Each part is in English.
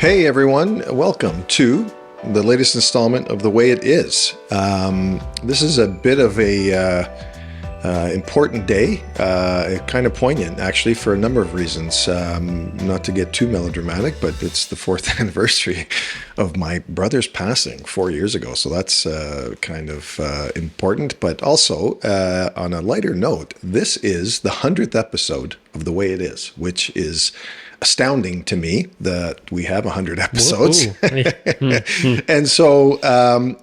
Hey everyone, welcome to the latest installment of The Way It Is. This is a bit of a important day, kind of poignant actually for a number of reasons. Not to get too melodramatic, but it's the 4th anniversary of my brother's passing 4 years ago. So that's kind of important. But also, on a lighter note, this is the 100th episode of The Way It Is, which is astounding to me that we have 100 episodes. And so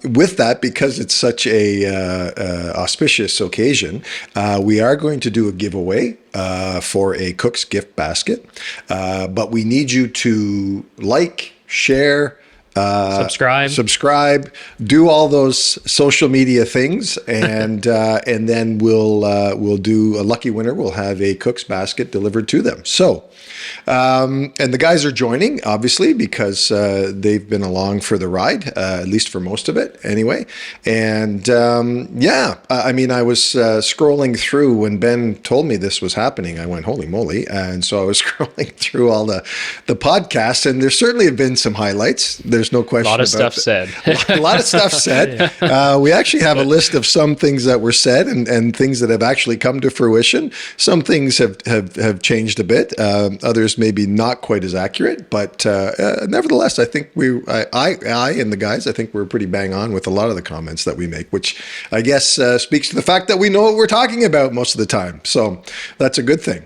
with that, because it's such a auspicious occasion, we are going to do a giveaway for a Cook's Gift Basket. But we need you to like, share, subscribe, do all those social media things, and then we'll do a lucky winner. We'll have a Cook's Basket delivered to them. So, and the guys are joining, obviously, because they've been along for the ride, at least for most of it anyway. And I mean, I was scrolling through when Ben told me this was happening. I went, holy moly. And so I was scrolling through all the podcasts, and there certainly have been some highlights. There's no question. A lot of stuff said. A lot of stuff said. We actually have a list of some things that were said and things that have actually come to fruition. Some things have changed a bit. Others maybe not quite as accurate, but nevertheless, I think I and the guys, I think we're pretty bang on with a lot of the comments that we make, which I guess speaks to the fact that we know what we're talking about most of the time. So that's a good thing.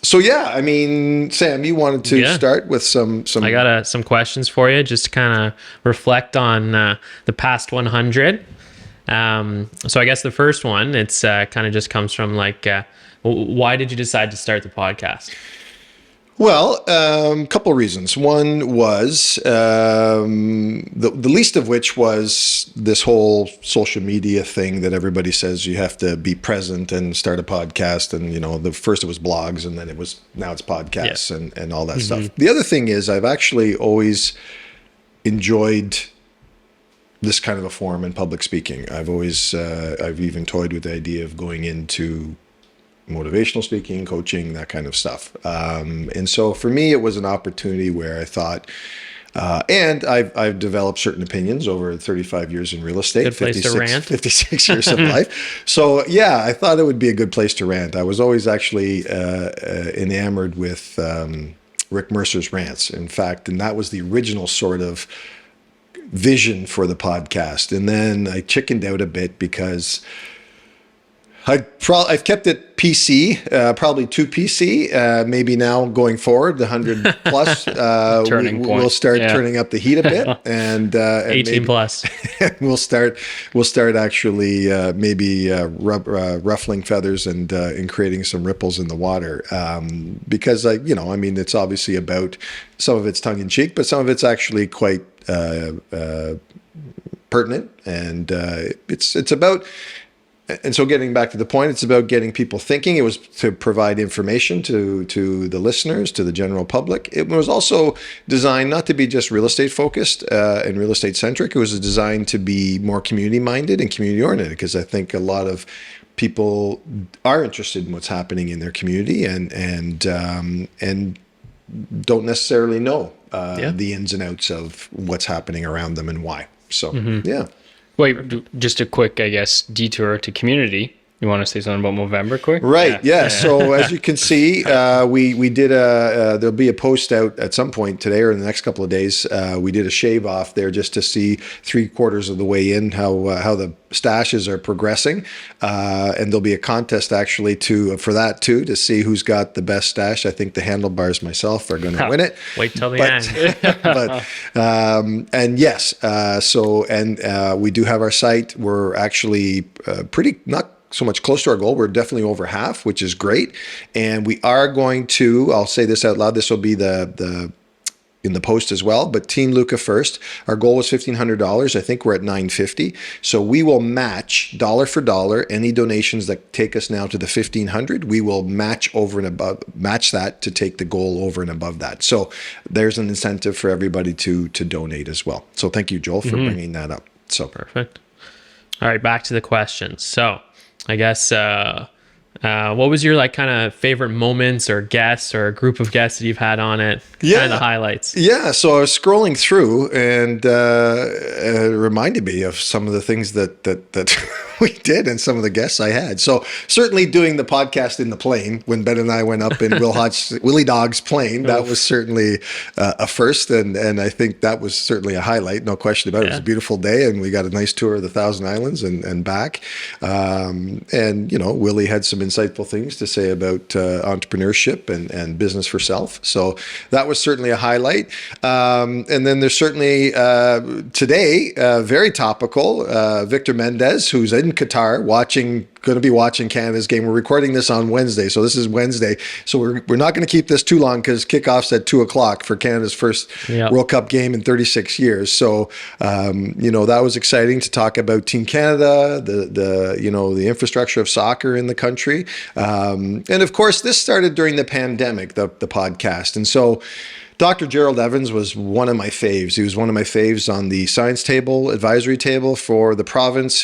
So yeah, I mean, Sam, you wanted to start with some. I got some questions for you, just to kind of reflect on the past 100. So I guess the first one, it's kind of just comes from like, why did you decide to start the podcast? Well, a couple of reasons. One was the least of which was this whole social media thing that everybody says you have to be present and start a podcast. And, you know, the first it was blogs, and then now it's podcasts and all that stuff. The other thing is I've actually always enjoyed this kind of a form in public speaking. I've even toyed with the idea of going into motivational speaking, coaching, that kind of stuff. And so for me, it was an opportunity where I thought, and I've developed certain opinions over 35 years in real estate, good place to rant. 56 years of life. So yeah, I thought it would be a good place to rant. I was always actually enamored with Rick Mercer's rants, in fact, and that was the original sort of vision for the podcast. And then I chickened out a bit because I've kept it PC, probably too PC. Maybe now going forward, the 100 plus, we'll start turning up the heat a bit, and 18 plus. we'll start actually maybe ruffling feathers and creating some ripples in the water, because it's obviously about, some of it's tongue in cheek, but some of it's actually quite pertinent, and it's about. And so getting back to the point, it's about getting people thinking. It was to provide information to the listeners, to the general public. It was also designed not to be just real estate focused and real estate centric. It was designed to be more community minded and community oriented, because I think a lot of people are interested in what's happening in their community and don't necessarily know the ins and outs of what's happening around them and why. So, yeah. Wait, just a quick, I guess, detour to community. You want to say something about Movember quick? Right, yeah. So as you can see, we did there'll be a post out at some point today or in the next couple of days. We did a shave off there just to see 3/4 of the way in how the stashes are progressing. And there'll be a contest actually for that too, to see who's got the best stash. I think the handlebars myself are going to win it. Wait till the end. And yes, we do have our site. We're actually not so much close to our goal. We're definitely over half, which is great. And we are going to, I'll say this out loud, this will be in the post as well, but Team Luca first. Our goal was $1,500. I think we're at $950. So we will match dollar for dollar any donations that take us now to the $1,500. We will match that to take the goal over and above that. So there's an incentive for everybody to donate as well. So thank you, Joel, for bringing that up. So perfect. All right, back to the questions. So I guess What was your like kind of favorite moments or guests or group of guests that you've had on it? Yeah. Kind of the highlights. Yeah, so I was scrolling through, and it reminded me of some of the things that we did and some of the guests I had. So certainly doing the podcast in the plane when Ben and I went up in Willie Dog's plane, that was certainly a first, and I think that was certainly a highlight, no question about it. It was a beautiful day, and we got a nice tour of the Thousand Islands and back. And Willie had some insightful things to say about entrepreneurship and business for self. So that was certainly a highlight. And then there's certainly today, very topical, Victor Mendez, who's in Qatar going to be watching Canada's game. We're recording this on Wednesday, so this is Wednesday. So we're not going to keep this too long because kickoff's at 2:00 for Canada's first World Cup game in 36 years. So that was exciting to talk about Team Canada, the infrastructure of soccer in the country, and of course this started during the pandemic, the podcast, and so. Dr. Gerald Evans was one of my faves. He was one of my faves on the science table, advisory table for the province.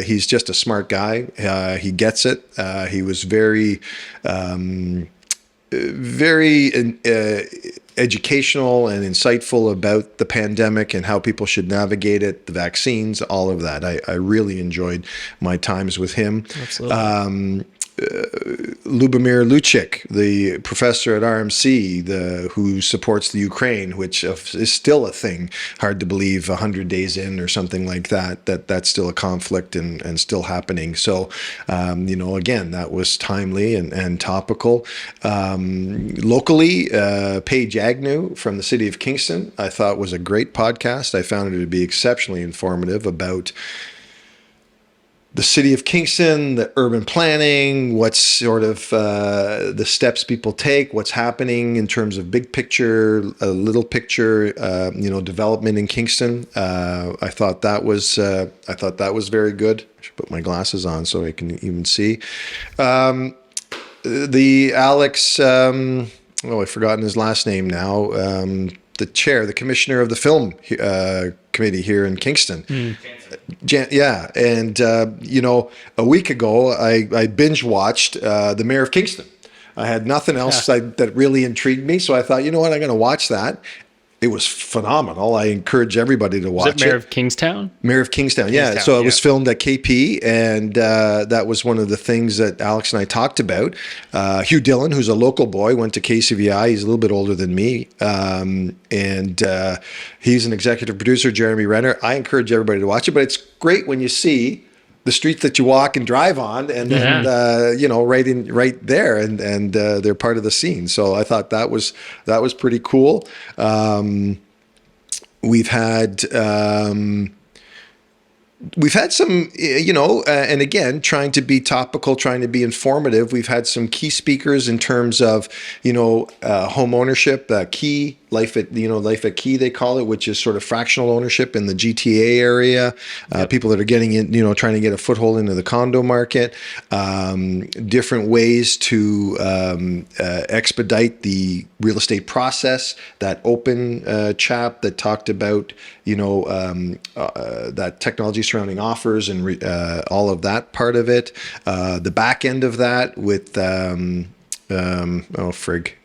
He's just a smart guy. He gets it. He was very educational and insightful about the pandemic and how people should navigate it, the vaccines, all of that. I really enjoyed my times with him. Absolutely. Lubomir Luchik, the professor at RMC, who supports the Ukraine, which is still a thing. Hard to believe 100 days in or something like that's still a conflict and still happening. So, again, that was timely and topical. Locally, Paige Agnew from the city of Kingston, I thought was a great podcast. I found it to be exceptionally informative about the city of Kingston, the urban planning, what's sort of the steps people take, what's happening in terms of big picture, little picture, development in Kingston. I thought that was very good. I should put my glasses on so I can even see. The Alex, I've forgotten his last name now. The commissioner of the film committee here in Kingston. And a week ago I binge watched The Mayor of Kingston. I had nothing else that really intrigued me, so I thought, you know what, I'm going to watch that. It was phenomenal. I encourage everybody to watch it. Was it Mayor of Kingstown? Mayor of Kingstown, yeah. So it was filmed at KP, and that was one of the things that Alex and I talked about. Hugh Dillon, who's a local boy, went to KCVI. He's a little bit older than me, and he's an executive producer, Jeremy Renner. I encourage everybody to watch it, but it's great when you see the streets that you walk and drive on, and then right there, and they're part of the scene. So I thought that was pretty cool. We've had some, and again, trying to be topical, trying to be informative. We've had some key speakers in terms of, home ownership, life at Key, they call it, which is sort of fractional ownership in the GTA area. People that are getting in, trying to get a foothold into the condo market. Different ways to expedite the real estate process. That open chap that talked about, that technology surrounding offers and all of that part of it. The back end of that with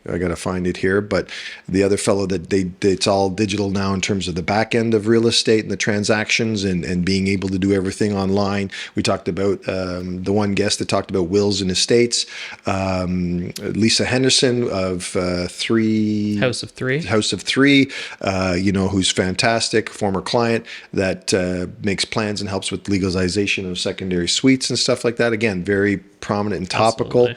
I got to find it here, but the other fellow that it's all digital now in terms of the back end of real estate and the transactions and being able to do everything online. We talked about the one guest that talked about wills and estates, Lisa Henderson of House of Three, who's fantastic, former client that makes plans and helps with legalization of secondary suites and stuff like that. Again, very prominent and topical.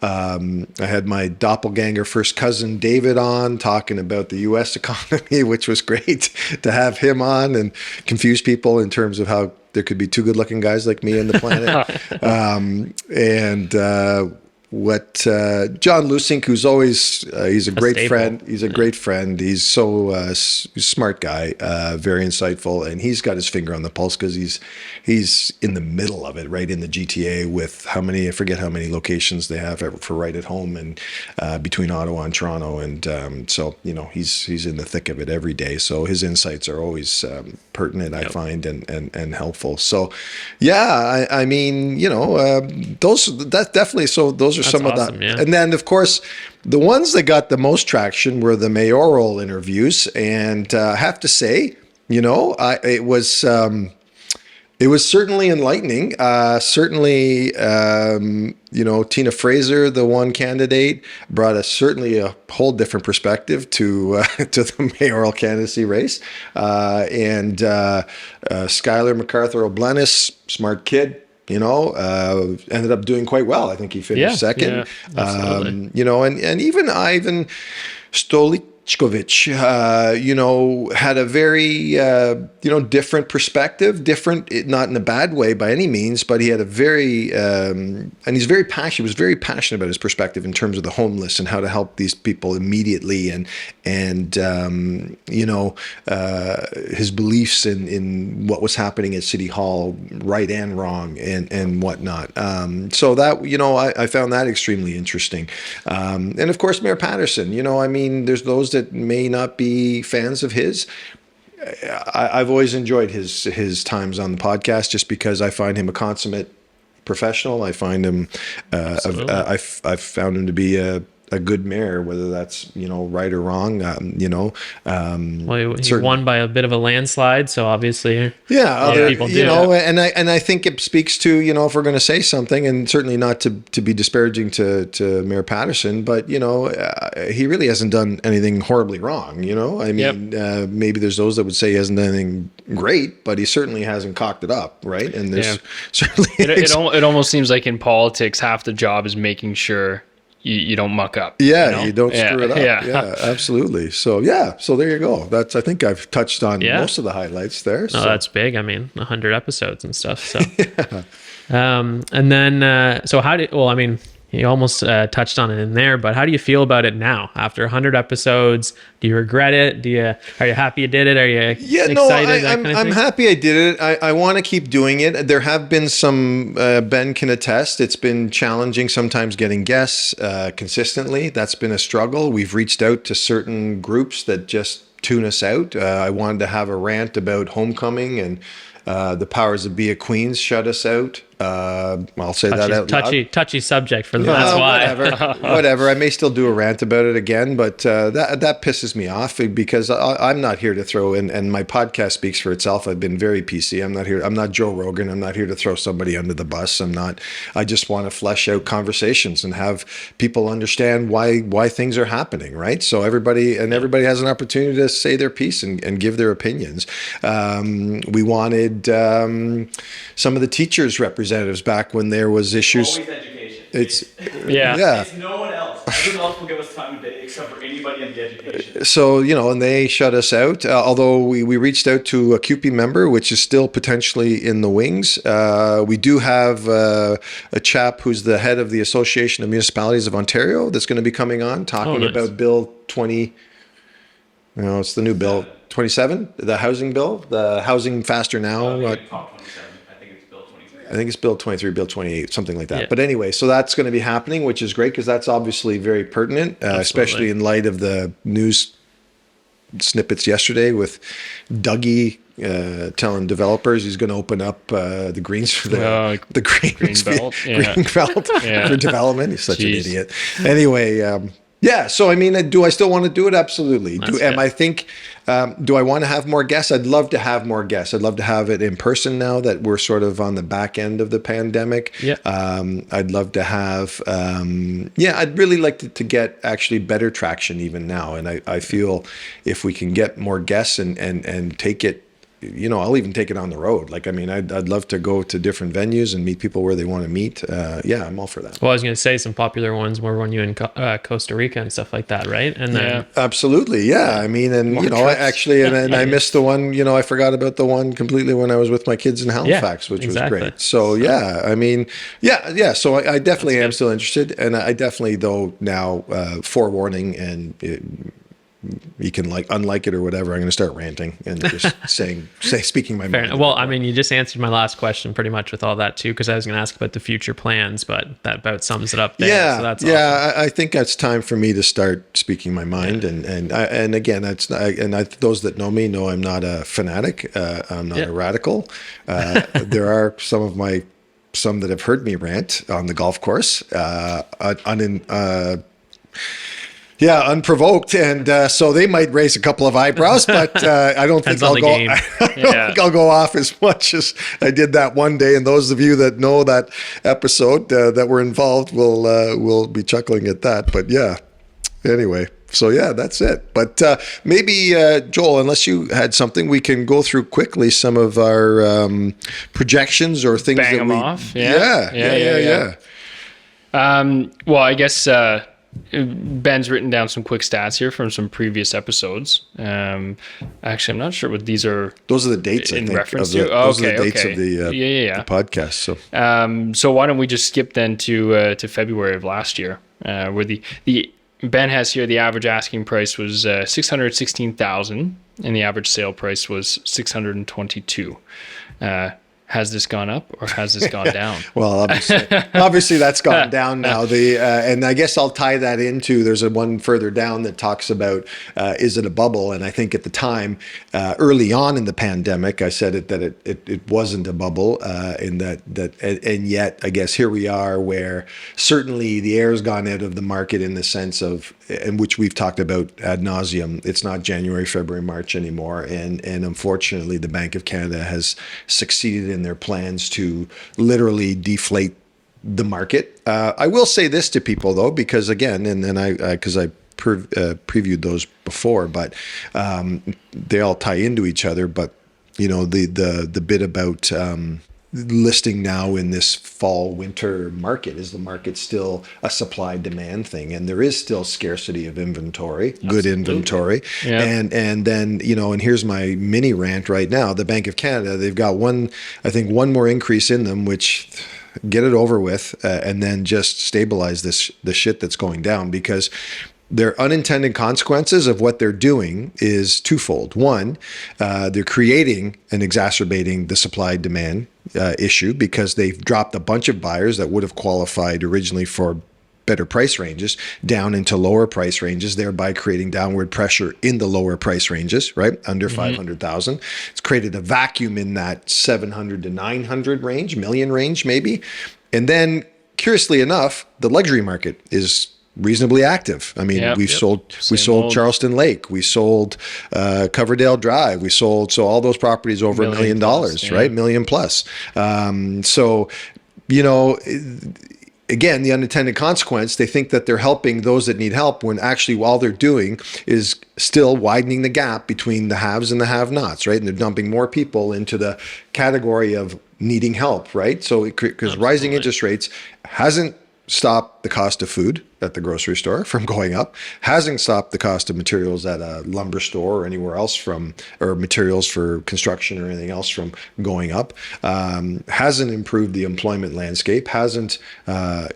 I had my doppelganger first cousin David on talking about the U.S. economy, which was great to have him on and confuse people in terms of how there could be two good-looking guys like me on the planet. what John Lusink, who's always he's a great staple. friend. He's a great friend. He's so smart guy, very insightful, and he's got his finger on the pulse because he's in the middle of it, right in the GTA with how many, I forget how many locations they have for Right at Home, and between Ottawa and Toronto, and so he's in the thick of it every day. So his insights are always pertinent, I find, and helpful. So yeah, I mean, that's definitely, so those are some awesome, of the, yeah. and then of course the ones that got the most traction were the mayoral interviews, and I have to say, it was certainly enlightening. Certainly, Tina Fraser, the one candidate, brought certainly a whole different perspective to the mayoral candidacy race. And Skylar MacArthur O'Blennis, smart kid, ended up doing quite well. I think he finished second. Yeah, absolutely. And even Ivan Stolickovic, had a very, different perspective, not in a bad way by any means, but he had a very, and he's very passionate. He was very passionate about his perspective in terms of the homeless and how to help these people immediately, and his beliefs in what was happening at City Hall, right and wrong, and whatnot. So that, I found that extremely interesting. And of course, Mayor Patterson, there's those that may not be fans of his. I've always enjoyed his times on the podcast just because I find him a consummate professional. I find him, I've found him to be a good mayor, whether that's right or wrong. Well, he won by a bit of a landslide, so obviously, other people do. And I think it speaks to if we're going to say something, and certainly not to be disparaging to Mayor Patterson, but he really hasn't done anything horribly wrong. Maybe there's those that would say he hasn't done anything great, but he certainly hasn't cocked it up, right? And there's certainly it almost seems like in politics, half the job is making sure you don't muck up. Yeah, you don't screw it up. Yeah. Absolutely. So so there you go. I think I've touched on most of the highlights there. No, that's big. I mean, 100 episodes and stuff. So, and then, you almost touched on it in there, but how do you feel about it now after 100 episodes? Do you regret it? Are you happy you did it? Are you excited? I'm happy I did it. I want to keep doing it. There have been some, Ben can attest, it's been challenging sometimes getting guests consistently. That's been a struggle. We've reached out to certain groups that just tune us out. I wanted to have a rant about homecoming, and the powers that be of Queens shut us out. I'll say that out loud. Touchy subject for them. That's why. Whatever. I may still do a rant about it again, but that pisses me off because I'm not here to throw in, and my podcast speaks for itself. I've been very PC. I'm not here. I'm not Joe Rogan. I'm not here to throw somebody under the bus. I just want to flesh out conversations and have people understand why things are happening, right? So everybody has an opportunity to say their piece and give their opinions. We wanted some of the teachers representatives back when there was issues. Always education. It's It's no one else. Everyone else will give us time today except for anybody in the education. So, and they shut us out. Although we reached out to a CUPE member, which is still potentially in the wings. We do have a chap who's the head of the Association of Municipalities of Ontario that's going to be coming on talking about Bill 20. It's the new Bill 27, the housing bill, the Housing Faster Now. I think it's Bill 23, Bill 28, something like that. Yeah. But anyway, so that's going to be happening, which is great because that's obviously very pertinent, especially in light of the news snippets yesterday with Dougie telling developers he's going to open up the greens for the green belt for development. He's such an idiot. Anyway, so do I still want to do it? Absolutely. Do I want to have more guests? I'd love to have more guests. I'd love to have it in person now that we're sort of on the back end of the pandemic. Yeah. I'd love to have, I'd really like to get actually better traction even now. And I feel if we can get more guests and take it, I'll even take it on the road. Like, I mean, I'd love to go to different venues and meet people where they want to meet. Yeah, I'm all for that. Well, I was going to say some popular ones were when you in Costa Rica and stuff like that, right? And then Absolutely, yeah. I mean, and I missed the one. I forgot about the one completely when I was with my kids in Halifax, which was great. So yeah, I mean, yeah. So I definitely am still interested, and I definitely though now forewarning, and you can unlike it or whatever. I'm going to start ranting and just speaking my mind. Well, I mean, you just answered my last question pretty much with all that too, because I was going to ask about the future plans, but that about sums it up there. Yeah, so that's awesome. I think that's time for me to start speaking my mind, and again, those that know me know I'm not a fanatic. I'm not a radical. There are some that have heard me rant on the golf course, unprovoked, and so they might raise a couple of eyebrows, but I don't think I'll go. Think I'll go off as much as I did that one day. And those of you that know that episode that were involved will be chuckling at that. But yeah, anyway. So yeah, that's it. But maybe Joel, unless you had something, we can go through quickly some of our projections or things. Bang that them we off. Yeah. Well, I guess Ben's written down some quick stats here from some previous episodes. Actually, I'm not sure what these are. Those are the dates in I think, reference to. Those are the dates of the podcast. So why don't we just skip then to February of last year, where the Ben has here the average asking price was $616,000 and the average sale price was $622. Has this gone up or has this gone down? Well, obviously that's gone down now. And I guess I'll tie that into, there's a one further down that talks about, is it a bubble? And I think at the time, early on in the pandemic, I said that it wasn't a bubble, and yet I guess here we are where certainly the air's gone out of the market in the sense of, and which we've talked about ad nauseum. It's not January, February, March anymore. And unfortunately the Bank of Canada has succeeded in their plans to literally deflate the market. I will say this to people though, because again, because I previewed those before, but they all tie into each other. But the bit about listing now in this fall winter market, is the market still a supply demand thing, and there is still scarcity of inventory, good inventory. And then and here's my mini rant right now. The Bank of Canada, they've got one more increase in them, which get it over with, and then just stabilize the shit that's going down, because their unintended consequences of what they're doing is twofold. One, they're creating and exacerbating the supply-demand issue, because they've dropped a bunch of buyers that would have qualified originally for better price ranges down into lower price ranges, thereby creating downward pressure in the lower price ranges, right? Under 500,000. It's created a vacuum in that 700 to 900 million range, maybe. And then, curiously enough, the luxury market is reasonably active. I mean, we sold Charleston Lake, we sold Coverdale Drive, we sold all those properties over $1 million, right? Million plus. Again, the unintended consequence, they think that they're helping those that need help, when actually all they're doing is still widening the gap between the haves and the have-nots, right? And they're dumping more people into the category of needing help, right? So because rising interest rates hasn't stopped the cost of food at the grocery store from going up, hasn't stopped the cost of materials at a lumber store or anywhere else or materials for construction or anything else from going up, hasn't improved the employment landscape, hasn't, try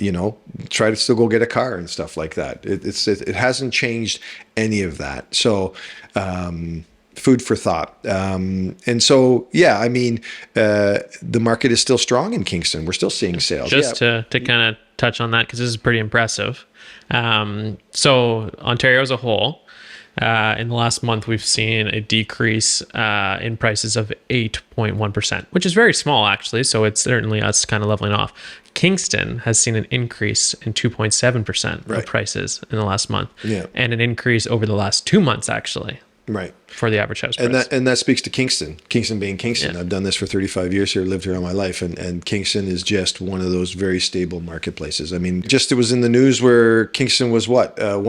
to still go get a car and stuff like that. It hasn't changed any of that. So, food for thought. And so, the market is still strong in Kingston. We're still seeing sales. Just to kind of touch on that, because this is pretty impressive. So Ontario as a whole, in the last month, we've seen a decrease in prices of 8.1%, which is very small, actually. So it's certainly us kind of leveling off. Kingston has seen an increase in 2.7% of prices in the last month, and an increase over the last 2 months, actually. Right. for the average house price. And that speaks to Kingston. Kingston being Kingston. Yeah. I've done this for 35 years here, lived here all my life, and Kingston is just one of those very stable marketplaces. I mean, just it was in the news where Kingston was one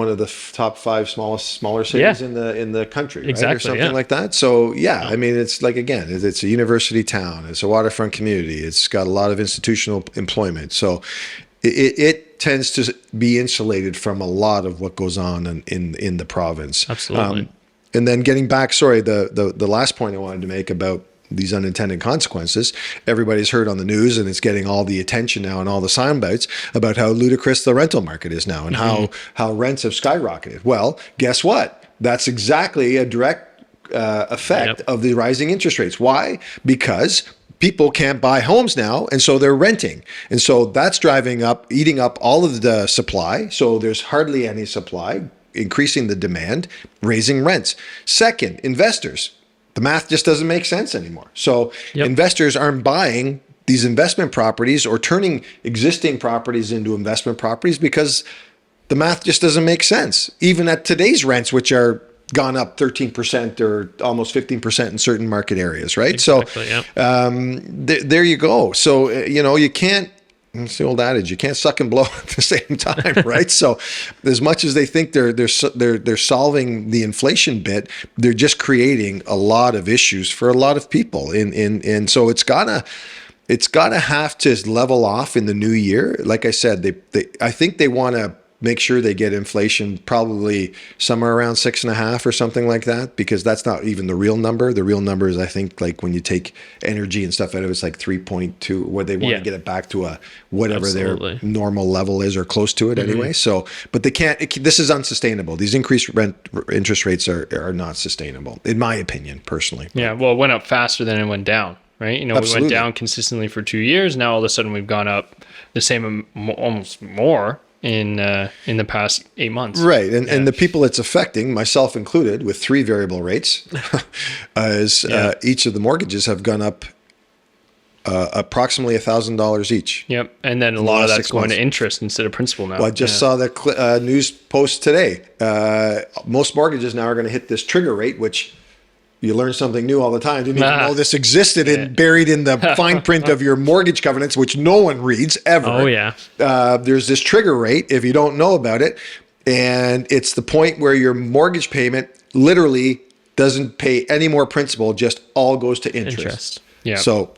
of the top 5 smaller cities Yeah. in the country, right? Exactly, Or something yeah. like that. So yeah, I mean, it's like, again, it's a university town, it's a waterfront community, it's got a lot of institutional employment. So it tends to be insulated from a lot of what goes on in the province. Absolutely. And then getting back, sorry, the last point I wanted to make about these unintended consequences, everybody's heard on the news, and it's getting all the attention now and all the sound bites about how ludicrous the rental market is now and how rents have skyrocketed. Well, guess what? That's exactly a direct effect of the rising interest rates. Why? Because people can't buy homes now, and so they're renting. And so that's eating up all of the supply. So there's hardly any supply, increasing the demand, raising rents. Second, investors. The math just doesn't make sense anymore. So investors aren't buying these investment properties or turning existing properties into investment properties because the math just doesn't make sense. Even at today's rents, which are gone up 13% or almost 15% in certain market areas, right? Exactly, so there you go. So, you can't, it's the old adage, you can't suck and blow at the same time, right? So as much as they think they're solving the inflation bit, they're just creating a lot of issues for a lot of people. And so it's gotta have to level off in the new year. Like I said, I think they want to make sure they get inflation probably somewhere around 6.5 or something like that, because that's not even the real number. The real number is, I think, like when you take energy and stuff out of it, it's like 3.2, where they want to get it back to whatever their normal level is, or close to it anyway. So, but they can't, this is unsustainable. These increased interest rates are not sustainable, in my opinion, personally. Yeah, well, it went up faster than it went down, right? We went down consistently for 2 years. Now all of a sudden we've gone up the same, almost more in the past 8 months. Right. And the people it's affecting, myself included, with 3 variable rates, each of the mortgages have gone up approximately $1,000 each. Yep. And then a lot of that's going to interest instead of principal now. Well, I just saw the news post today. Most mortgages now are going to hit this trigger rate, which you learn something new all the time. Didn't even know this existed and buried in the fine print of your mortgage covenants, which no one reads ever. Oh, yeah. There's this trigger rate if you don't know about it. And it's the point where your mortgage payment literally doesn't pay any more principal, just all goes to interest. Yeah. So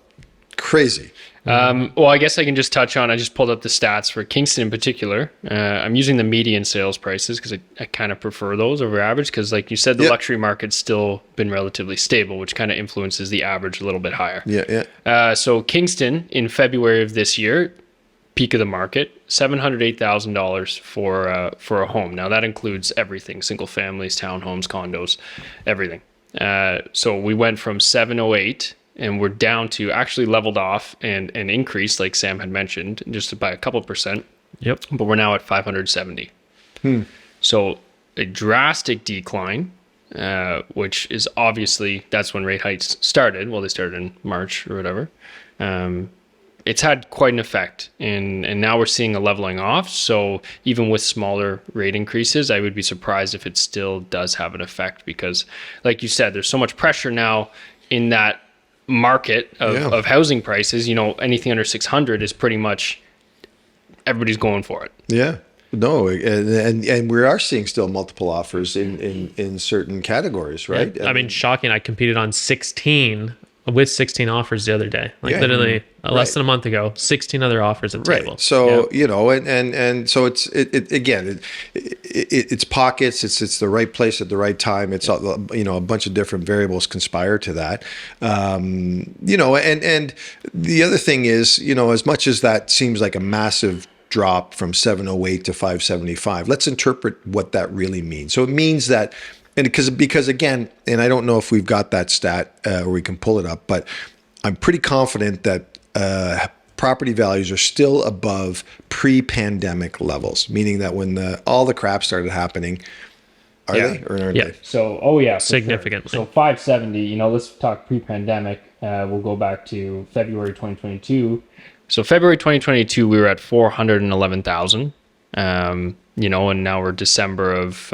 crazy. Well, I guess I can just touch on, I just pulled up the stats for Kingston in particular. I'm using the median sales prices because I kind of prefer those over average, because like you said, the luxury market's still been relatively stable, which kind of influences the average a little bit higher. Yeah. So Kingston in February of this year, peak of the market, $708,000 for a home. Now that includes everything: single families, townhomes, condos, everything. So we went from 708, and we're down to, actually leveled off and increased, like Sam had mentioned, just by a couple percent. Yep. But we're now at 570. So a drastic decline, which is obviously, that's when rate hikes started. Well, they started in March or whatever. It's had quite an effect, and now we're seeing a leveling off. So even with smaller rate increases, I would be surprised if it still does have an effect, because like you said, there's so much pressure now in that market of housing prices. Anything under 600 is pretty much, everybody's going for it. Yeah. No, and we are seeing still multiple offers in certain categories, right? Yeah. I mean, shocking. I competed on 16 offers the other day, literally less than a month ago. 16 other offers at the table. So and so it's pockets. It's the right place at the right time. It's a bunch of different variables conspire to that. And the other thing is, as much as that seems like a massive drop from 708 to 575, let's interpret what that really means. So it means that, and because again, and I don't know if we've got that stat or we can pull it up, but I'm pretty confident that property values are still above pre-pandemic levels, meaning that when all the crap started happening, are they or aren't they? So, significantly. Sure. So 570, let's talk pre-pandemic. We'll go back to February 2022. So February 2022, we were at 411,000, and now we're December of,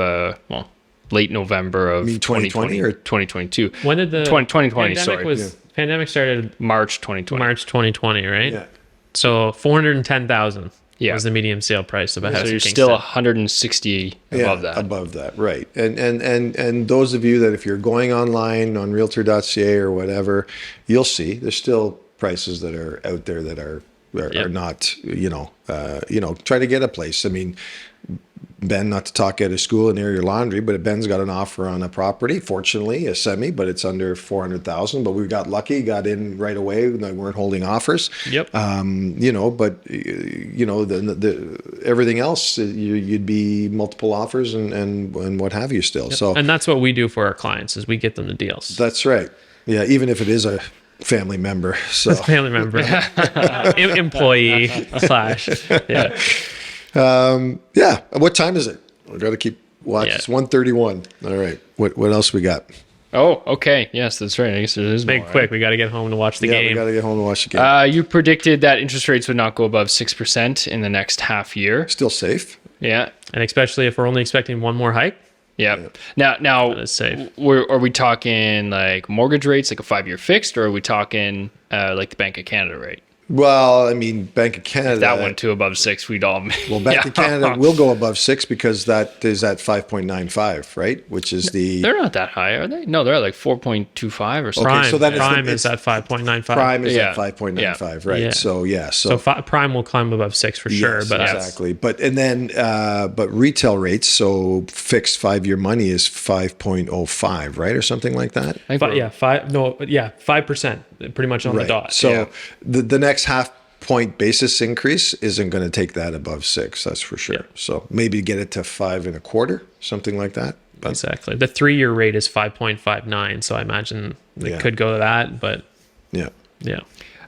late November of mean 2020 or 2022. When did the 2020, pandemic sorry. pandemic started March 2020. March 2020, right? Yeah. So 410,000 Yeah. was the medium sale price of a house. So in you're Kingston. still 160 above that. Above that, right. And those of you that if you're going online on realtor.ca or whatever, you'll see there's still prices that are out there that are not, try to get a place. I mean, Ben, not to talk out of school and air your laundry, but Ben's got an offer on a property, fortunately, a semi, but it's under 400,000. But we got lucky, got in right away. We weren't holding offers. Yep. But the everything else, you'd be multiple offers and what have you still. So And that's what we do for our clients is we get them the deals. that's right. Yeah, even if it is a family member. So Family member, employee slash. Yeah. yeah. What time is it? We got to keep watching. Yeah. It's 1:31. All right. What else we got? Oh, okay. Yes, that's right. I guess there is Make more, it quick. We got to get home to watch the Yeah, we game. got to get home and watch the game. You predicted that interest rates would not go above 6% in the next half year. Still safe. Yeah. And especially if we're only expecting one more hike. Yeah. Now, That is safe. are we talking like mortgage rates, like a 5-year fixed, or are we talking like the Bank of Canada rate? Well, I mean, Bank of Canada. That went to above 6, we'd all. Well, Bank of Canada will go above 6 because that is at 5.95, right? Which is the They're not that high, are they? No, they're at like 4.25 or something. Prime, so that is the- prime it's- is at 5.95. prime is Yeah. at 5.95, right? Yeah. So yeah, So prime will climb above 6 for sure. yes, But that's exactly. But retail rates, so fixed 5-year money is 5.05, right, or something like that. I think we're- 5%, pretty much on the dot. So yeah. the next half point basis increase isn't going to take that above 6. That's for sure. Yeah. So maybe get it to 5.25, something like that. But Exactly. The 3-year rate is 5.59. So I imagine it Yeah. could go to that. But yeah. yeah.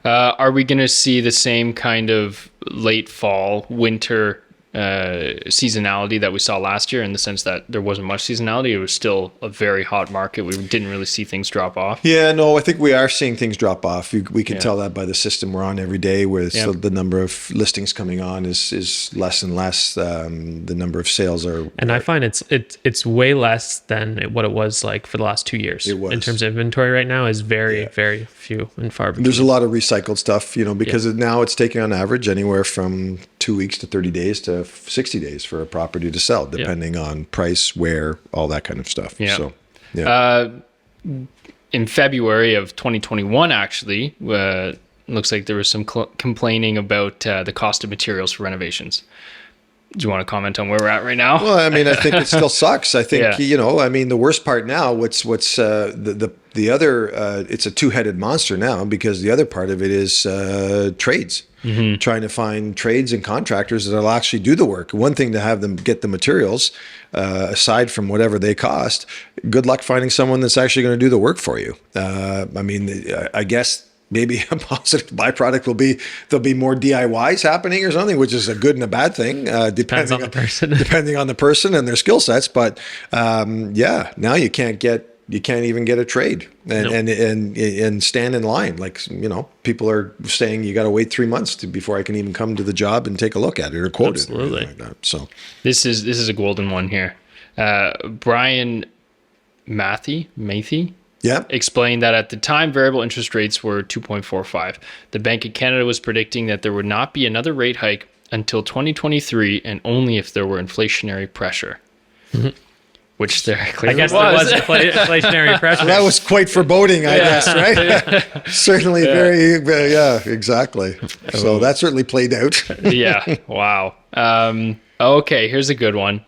Are we going to see the same kind of late fall, winter seasonality that we saw last year, in the sense that there wasn't much seasonality? It was still a very hot market. We didn't really see things drop off. Yeah, no, I think we are seeing things drop off. We can tell that by the system we're on every day, where Yeah. the number of listings coming on is less and less. The number of sales are. And I find it's way less than what it was like for the last 2 years. It was. In terms of inventory right now is very, very few and far between. There's a lot of recycled stuff, because now it's taking on average anywhere from 2 weeks to 30 days to 60 days for a property to sell, depending on price, where, all that kind of stuff. Yeah. So, yeah. In February of 2021, actually, looks like there was some complaining about the cost of materials for renovations. Do you want to comment on where we're at right now? Well, I mean, I think it still sucks. I think, Yeah. I mean, the worst part now, what's the other, it's a two-headed monster now, because the other part of it is trades. Trying to find trades and contractors that'll actually do the work. One thing to have them get the materials, aside from whatever they cost, good luck finding someone that's actually going to do the work for you. I mean, I guess maybe a positive byproduct will be there'll be more DIYs happening or something, which is a good and a bad thing, Depends on the person. depending on the person and their skill sets. But now you can't even get a trade and stand in line. Like, people are saying you got to wait 3 months before I can even come to the job and take a look at it or quote it. Or Absolutely. anything like that. So This is a golden one here. Brian Mathy yeah, explained that at the time, variable interest rates were 2.45. The Bank of Canada was predicting that there would not be another rate hike until 2023, and only if there were inflationary pressure. Which there I clearly guess there was inflationary pressure. that was quite foreboding, I guess, right? Certainly very, yeah, exactly. So that certainly played out. Yeah. Wow. Okay, here's a good one.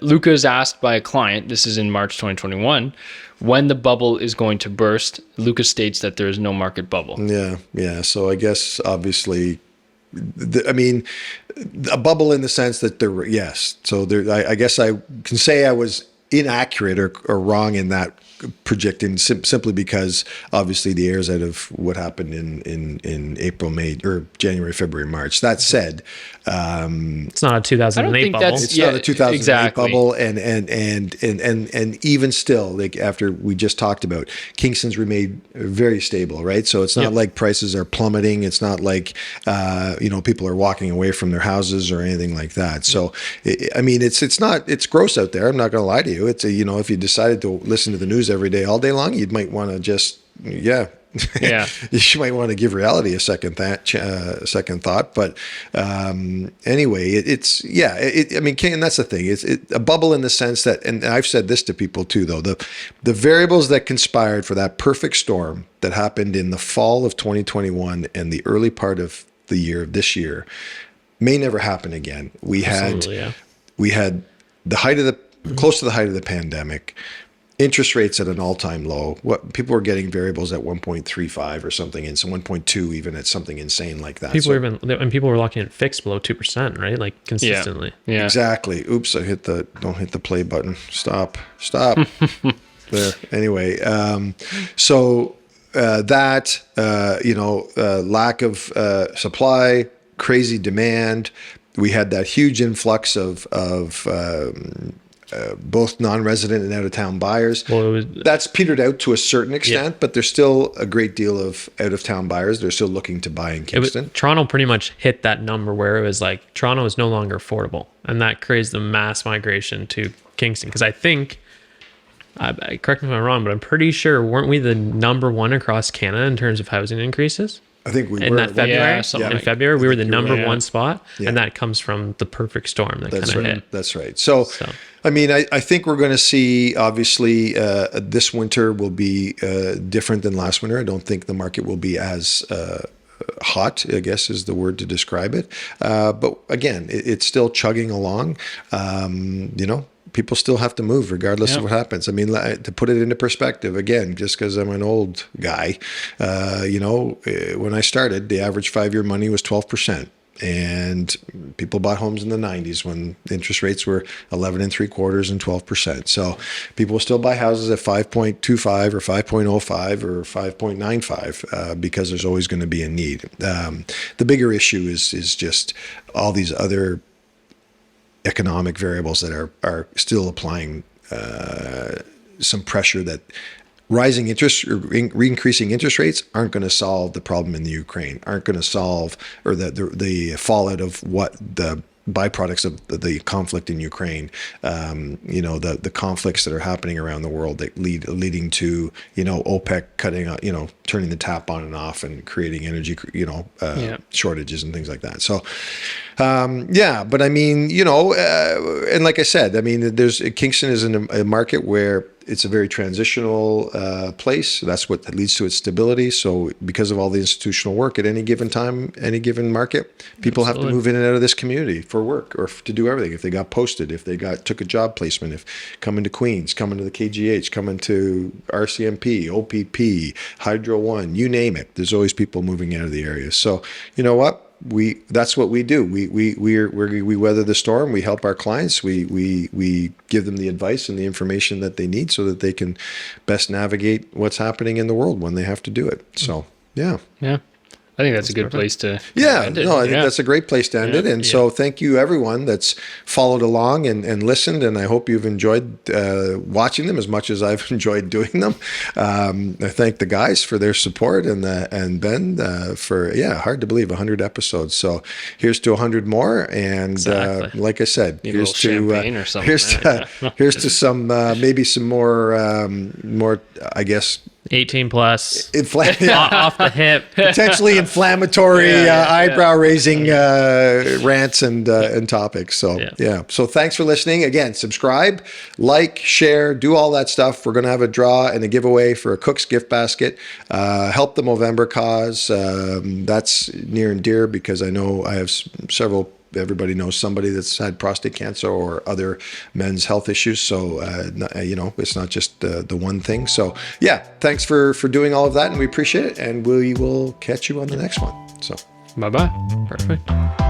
Luca is asked by a client, this is in March 2021, when the bubble is going to burst. Luca states that there is no market bubble. Yeah. So I guess obviously, I mean, a bubble in the sense that yes. So I guess I can say I was inaccurate or wrong in that projecting simply because obviously the airs out of what happened in April, May, or January, February, March. That said, It's not a 2008 think bubble. that's- It's Yeah, not a 2008 exactly. bubble, and even still, like after we just talked about, Kingston's remained very stable, right? So it's not Yep. like prices are plummeting. It's not like people are walking away from their houses or anything like that. So I mean, it's gross out there. I'm not going to lie to you. It's if you decided to listen to the news every day, all day long, you might want to just Yeah. you might want to give reality a second thought. But anyway, and that's the thing. It's a bubble in the sense that, and I've said this to people too, though, the variables that conspired for that perfect storm that happened in the fall of 2021 and the early part of the year of this year may never happen again. We Absolutely, yeah. had close to the height of the pandemic. Interest rates at an all-time low. What people were getting variables at 1.35 or something, and so 1.2 even at something insane like that. People were locking it fixed below 2%, right? Like consistently. Yeah. Exactly. Oops, don't hit the play button. Stop. There. Anyway, lack of supply, crazy demand. We had that huge influx of both non-resident and out-of-town buyers. Well, That's petered out to a certain extent, but there's still a great deal of out-of-town buyers. They're still looking to buy in Kingston. Toronto pretty much hit that number where it was like Toronto is no longer affordable, and that creates the mass migration to Kingston. Because I think, correct me if I'm wrong, but I'm pretty sure weren't we the number one across Canada in terms of housing increases? I think we In were. that February, Yeah, something in like- February, we were the number right. one spot, Yeah. and that comes from the perfect storm that That's kind of right. hit. That's right. So, I mean, I think we're going to see, obviously, this winter will be different than last winter. I don't think the market will be as hot, I guess is the word to describe it. But again, it's still chugging along. People still have to move regardless of what happens. I mean, to put it into perspective, again, just because I'm an old guy, when I started, the average 5-year money was 12%. And people bought homes in the 90s when interest rates were 11 3/4 and 12%. So people will still buy houses at 5.25 or 5.05 or 5.95 because there's always going to be a need. The bigger issue is just all these other economic variables that are still applying some pressure that rising interest or increasing interest rates aren't going to solve the problem in the Ukraine, aren't going to solve or the fallout of what the byproducts of the conflict in Ukraine, the conflicts that are happening around the world that leading to, OPEC cutting, turning the tap on and off and creating energy, shortages and things like that. So, but I mean, and like I said, I mean, Kingston is in a market where it's a very transitional place. That's what leads to its stability. So because of all the institutional work at any given time, any given market, people have to move in and out of this community for work or to do everything. If they got posted, if they took a job placement, if coming to Queens, coming to the KGH, coming to RCMP, OPP, Hydro One, you name it. There's always people moving out of the area. So you know what? That's what we do. We weather the storm. We help our clients. We give them the advice and the information that they need so that they can best navigate what's happening in the world when they have to do it. So yeah. I think that's a good place to end it. I think that's a great place to end it. And so thank you everyone that's followed along and listened. And I hope you've enjoyed watching them as much as I've enjoyed doing them. I thank the guys for their support and Ben for, hard to believe 100 episodes. So here's to 100 more. And Exactly. like I said, Need a little champagne or something, here's to some, maybe some more, I guess, 18 plus, yeah. off the hip. Potentially inflammatory, eyebrow-raising rants and topics. So So thanks for listening. Again, subscribe, like, share, do all that stuff. We're going to have a draw and a giveaway for a Cook's Gift Basket. Help the Movember cause. That's near and dear because I know I have several. Everybody knows somebody that's had prostate cancer or other men's health issues. So, it's not just the one thing. So, thanks for doing all of that. And we appreciate it. And we will catch you on the next one. So, Bye-bye. Perfect.